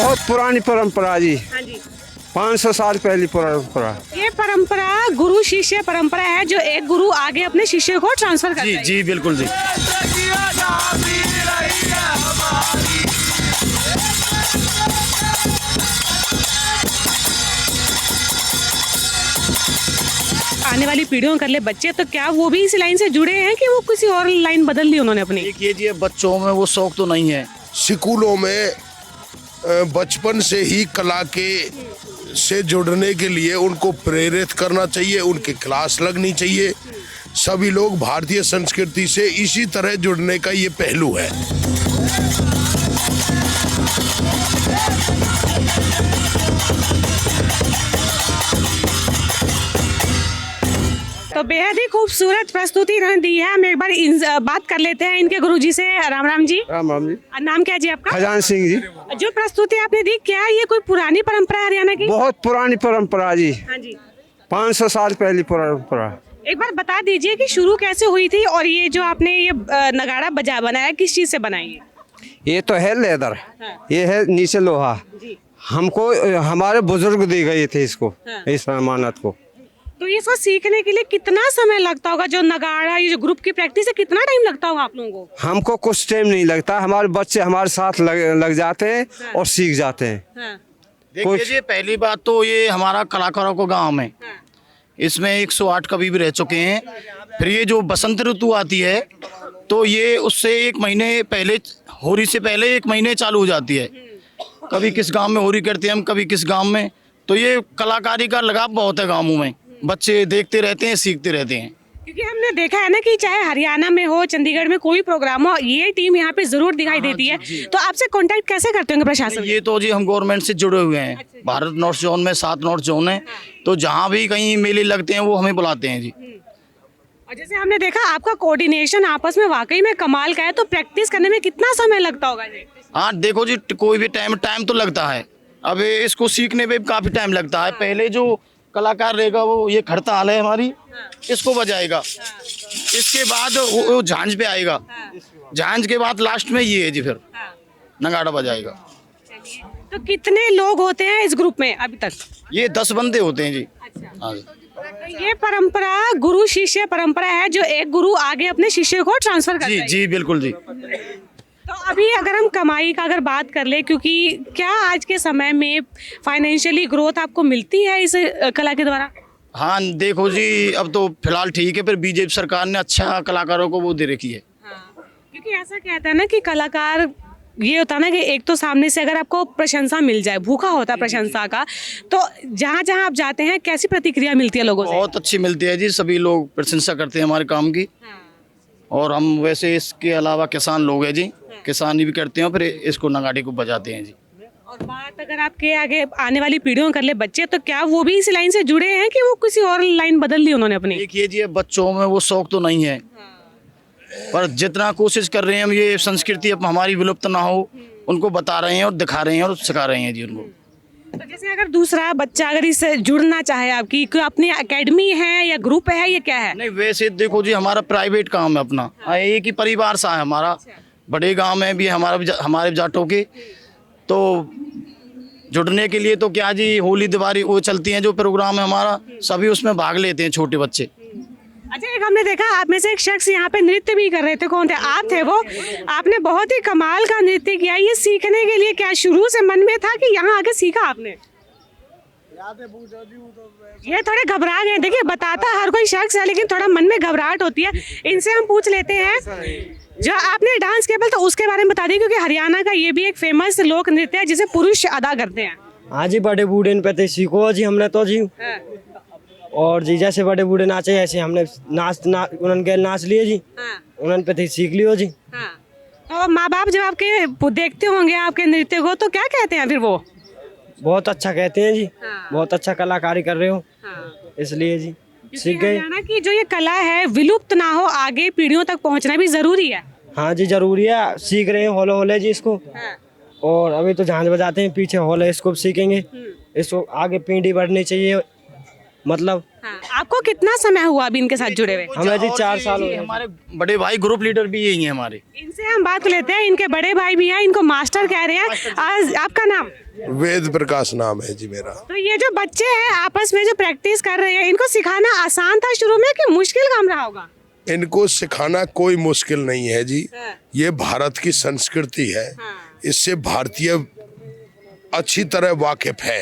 बहुत पुरानी परंपरा जी। हाँ जी। 500 साल पहली परंपरा। ये परंपरा गुरु शिष्य परंपरा है, जो एक गुरु आगे अपने शिष्य को ट्रांसफर करता जी है। जी बिल्कुल जी। आने वाली पीढ़ियों कर ले बच्चे, तो क्या वो भी इस लाइन से जुड़े हैं कि वो किसी और लाइन बदल ली उन्होंने अपनी? देखिए जी, बच्चों में वो शौक तो नहीं है। स्कूलों में बचपन से ही कला के से जुड़ने के लिए उनको प्रेरित करना चाहिए, उनकी क्लास लगनी चाहिए। सभी लोग भारतीय संस्कृति से इसी तरह जुड़ने का ये पहलू है। तो बेहद ही खूबसूरत प्रस्तुति इन्होंने दी है। हम एक बार बात कर लेते हैं इनके गुरुजी से। राम राम जी। राम राम जी। नाम क्या जी आपका? खजान सिंह जी। जो प्रस्तुति आपने दी, क्या ये कोई पुरानी परंपरा है हरियाणा की? बहुत पुरानी परंपरा जी। हाँ जी। 500 साल पहली परंपरा। एक बार बता दीजिए कि शुरू कैसे हुई थी, और ये जो आपने ये नगाड़ा बजा बनाया किस चीज से बनाई है? ये तो है लेदर, हाँ। ये है नीचे लोहा। जी। हमको हमारे बुजुर्ग दे गए थे इसको, हाँ। इस अमानत को। तो इसको सीखने के लिए कितना समय लगता होगा? जो नगाड़ा, ये जो ग्रुप की प्रैक्टिस है, कितना टाइम लगता होगा आप लोगों को? हमको कुछ टाइम नहीं लगता, हमारे बच्चे हमारे साथ लग जाते हैं और सीख जाते हैं। हाँ। देखिए जी, पहली बात तो ये हमारा कलाकारों को गांव में हाँ। इसमें 108 कवि भी रह चुके हैं। फिर ये जो बसंत ऋतु आती है तो ये उससे 1 महीने पहले, होली से पहले 1 महीने चालू हो जाती है। कभी किस गांव में होली करते हैं हम, कभी किस गांव में। तो ये कलाकारी का लगाव बहुत है गाँवों में, बच्चे देखते रहते हैं, सीखते रहते हैं। क्योंकि हमने देखा है ना कि चाहे हरियाणा में हो, चंडीगढ़ में कोई प्रोग्राम हो, ये टीम यहाँ पे जरूर दिखाई देती है। तो आपसे कांटेक्ट कैसे करते होंगे प्रशासन? ये तो जी हम गवर्नमेंट से जुड़े हुए हैं। भारत नॉर्थ जोन में 7 नॉर्थ जोन है, तो जहाँ भी कहीं मेले लगते हैं वो हमें बुलाते हैं जी। और जैसे हमने देखा आपका कोऑर्डिनेशन आपस में वाकई में कमाल का है, तो प्रैक्टिस करने में कितना समय लगता होगा जी? हाँ देखो जी, कोई भी टाइम तो लगता है। अब इसको सीखने में भी काफी टाइम लगता है। पहले जो कलाकार रहेगा वो ये खड़ताल है हमारी, इसको बजाएगा। इसके बाद वो झांझ पे आएगा। झांझ के बाद लास्ट में ये है जी, फिर नगाड़ा बजाएगा। तो कितने लोग होते हैं इस ग्रुप में अभी तक? ये 10 बंदे होते हैं जी। हाँ जी। तो ये परंपरा गुरु शिष्य परंपरा है, जो एक गुरु आगे अपने शिष्य को ट्रांसफर करता जी है। जी बिल्कुल जी। तो अभी अगर हम कमाई का अगर बात कर ले, क्योंकि क्या आज के समय में फाइनेंशियली ग्रोथ आपको मिलती है इस कला के द्वारा? हाँ देखो जी, अब तो फिलहाल ठीक है। फिर बीजेपी सरकार ने अच्छा कलाकारों को वो दे रखी है। क्योंकि ऐसा कहता है ना कि कलाकार, ये होता है ना कि एक तो सामने से अगर आपको प्रशंसा मिल जाए, भूखा होता है प्रशंसा का, तो जहाँ जहाँ आप जाते हैं कैसी प्रतिक्रिया मिलती है लोगों से? बहुत अच्छी मिलती है जी, सभी लोग प्रशंसा करते हैं हमारे काम की। और हम वैसे इसके अलावा किसान लोग हैं जी, किसानी भी करते हैं, फिर इसको नगाड़े को बजाते हैं जी। और बात अगर आपके आगे आने वाली पीढ़ियों कर ले बच्चे, तो क्या वो भी इस लाइन से जुड़े हैं कि वो किसी और लाइन बदल ली उन्होंने अपनी? देखिए जी, बच्चों में वो शौक तो नहीं है, पर जितना कोशिश कर रहे हैं हम ये संस्कृति अब हमारी विलुप्त ना हो, उनको बता रहे हैं और दिखा रहे हैं और सिखा रहे हैं जी उनको। तो जैसे अगर दूसरा बच्चा अगर इससे जुड़ना चाहे, आपकी कोई अपनी एकेडमी है या ग्रुप है, ये क्या है? नहीं वैसे देखो जी, हमारा प्राइवेट काम है अपना। एक ही परिवार सा है हमारा, बड़े गांव में भी हमारे जाटों के। तो जुड़ने के लिए तो क्या जी, होली दिवाली वो चलती हैं जो प्रोग्राम है हमारा, सभी उसमें भाग लेते हैं छोटे बच्चे। अच्छा, एक हमने देखा आप में से एक शख्स यहाँ पे नृत्य भी कर रहे थे, कौन थे आप? थे वो? आपने बहुत ही कमाल का नृत्य किया। ये सीखने के लिए क्या शुरू से मन में था कि यहाँ आके सीखा आपने? ये थोड़े घबरा गए। देखिए, बताता हर कोई शख्स है, लेकिन थोड़ा मन में घबराहट होती है। इनसे हम पूछ लेते हैं, जो आपने डांस केवल, तो उसके बारे में बता दिए, क्योंकि हरियाणा का ये भी एक फेमस लोक नृत्य है जिसे पुरुष अदा करते हैं। हाँ जी, बड़े बूढ़े पे सीखो जी हमने तो जी। और जी जैसे बड़े बूढ़े नाचे ऐसे हमने उन्होंने नाच लिए जी। उन्होंने पे सीख लियो जी। तो माँ बाप जब आपके देखते होंगे आपके नृत्य को, तो क्या कहते हैं फिर वो? बहुत अच्छा कहते हैं जी। बहुत अच्छा कलाकारी कर रहे हो, इसलिए जी सीख गए। हरियाणा की जो ये कला है विलुप्त ना हो, आगे पीढ़ियों तक पहुंचना भी जरूरी है। हाँ जी जरूरी है, सीख रहे हैं होले होले जी इसको। और अभी तो झांझ बजाते हैं, पीछे होले इसको सीखेंगे। इसको आगे पीढ़ी बढ़नी चाहिए, मतलब हाँ, आपको कितना समय हुआ अभी इनके साथ जुड़े हुए? हमें जी 4 साल हो गए। हमारे बड़े भाई ग्रुप लीडर भी यही हैं हमारे। इनसे हम बात लेते हैं, इनके बड़े भाई भी हैं, इनको मास्टर कह रहे हैं। आज आपका नाम? वेद प्रकाश नाम है जी मेरा। तो ये जो बच्चे हैं आपस में जो प्रैक्टिस कर रहे हैं, इनको सिखाना आसान था शुरू में कि मुश्किल काम रहा होगा? इनको सिखाना कोई मुश्किल नहीं है जी। हाँ। ये भारत की संस्कृति है, इससे भारतीय अच्छी तरह वाकिफ है।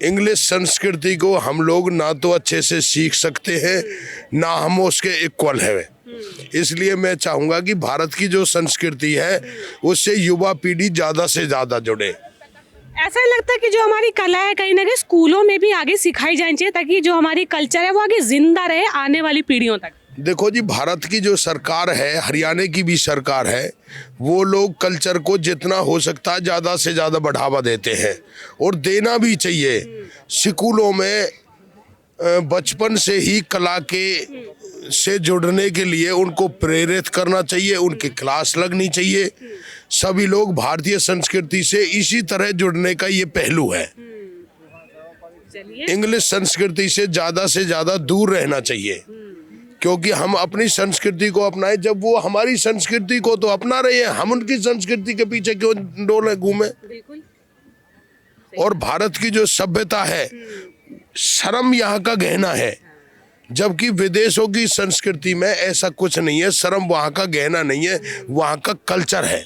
इंग्लिश संस्कृति को हम लोग ना तो अच्छे से सीख सकते हैं, ना हम उसके इक्वल है। इसलिए मैं चाहूँगा कि भारत की जो संस्कृति है उससे युवा पीढ़ी ज़्यादा से ज़्यादा जुड़े। ऐसा नहीं लगता कि जो हमारी कला है कहीं ना कहीं स्कूलों में भी आगे सिखाई जानी चाहिए, ताकि जो हमारी कल्चर है वो आगे जिंदा रहे आने वाली पीढ़ियों तक? देखो जी, भारत की जो सरकार है, हरियाणा की भी सरकार है, वो लोग कल्चर को जितना हो सकता है ज़्यादा से ज़्यादा बढ़ावा देते हैं और देना भी चाहिए। स्कूलों में बचपन से ही कला के से जुड़ने के लिए उनको प्रेरित करना चाहिए, उनकी क्लास लगनी चाहिए। सभी लोग भारतीय संस्कृति से इसी तरह जुड़ने का ये पहलू है। इंग्लिश संस्कृति से ज़्यादा दूर रहना चाहिए, क्योंकि हम अपनी संस्कृति को अपनाएं। जब वो हमारी संस्कृति को तो अपना रहे हैं, हम उनकी संस्कृति के पीछे क्यों डोले घूमे? और भारत की जो सभ्यता है, शर्म यहाँ का गहना है, जबकि विदेशों की संस्कृति में ऐसा कुछ नहीं है। शर्म वहाँ का गहना नहीं है, वहाँ का कल्चर है।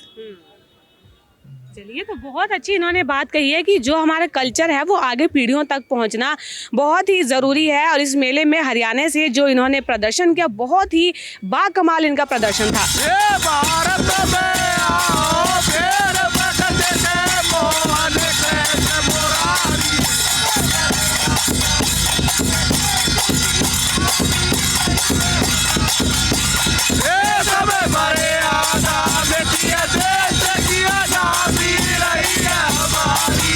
चलिए, तो बहुत अच्छी इन्होंने बात कही है कि जो हमारा कल्चर है वो आगे पीढ़ियों तक पहुंचना बहुत ही ज़रूरी है। और इस मेले में हरियाणा से जो इन्होंने प्रदर्शन किया, बहुत ही बाकमाल इनका प्रदर्शन था। ये भारत में आओ, फिर प्रकृति से मोहन कृष्ण मुरारी। ये सब मर्यादा मिटिए, देश की आजादी रही है हमारी।